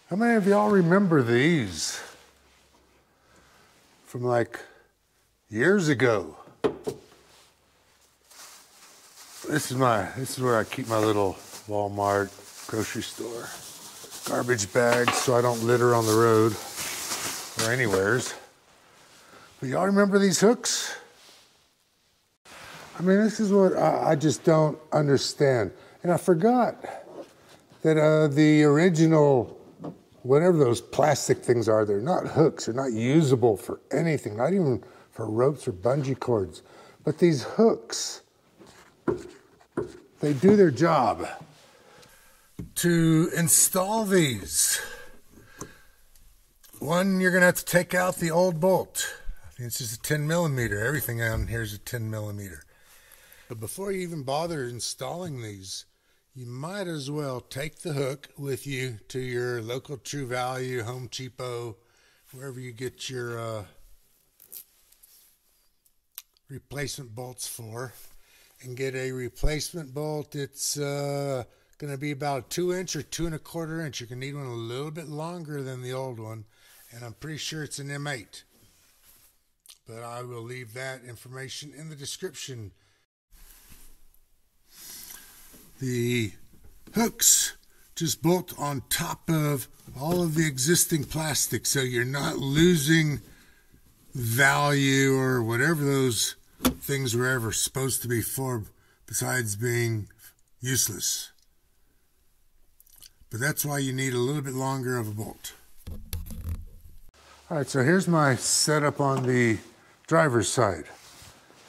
How many of y'all remember these from like years ago? This is where I keep my little Walmart grocery store garbage bags so I don't litter on the road or anywheres. But y'all remember these hooks? I mean, this is what I just don't understand. And I forgot that the original, whatever those plastic things are, they're not hooks, they're not usable for anything, not even for ropes or bungee cords. But these hooks, they do their job. To install these, one, you're gonna have to take out the old bolt. I think it's just a 10 millimeter. Everything on here is a 10 millimeter. But before you even bother installing these, you might as well take the hook with you to your local True Value, Home Cheapo, wherever you get your replacement bolts for, and get a replacement bolt. It's going to be about a 2-inch or 2 1/4 inch. You're going to need one a little bit longer than the old one, and I'm pretty sure it's an M8. But I will leave that information in the description. The hooks just bolt on top of all of the existing plastic, so you're not losing value or whatever those things were ever supposed to be for, besides being useless. But that's why you need a little bit longer of a bolt. All right, so here's my setup on the driver's side.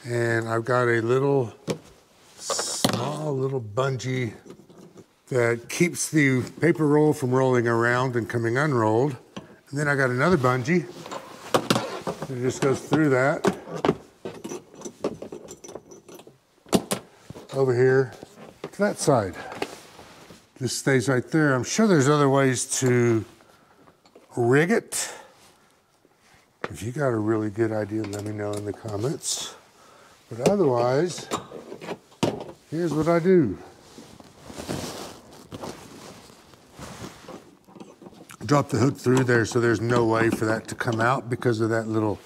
And I've got a small little bungee that keeps the paper roll from rolling around and coming unrolled. And then I got another bungee that just goes through that over here to that side. This stays right there. I'm sure there's other ways to rig it. If you got a really good idea, let me know in the comments. But otherwise, here's what I do. Drop the hook through there so there's no way for that to come out because of that little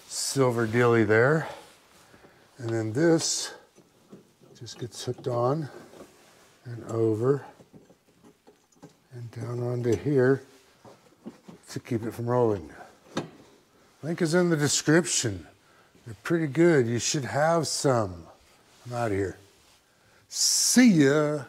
silver dilly there. And then this just gets hooked on and over and down onto here to keep it from rolling. Link is in the description. They're pretty good. You should have some. I'm out of here. See ya.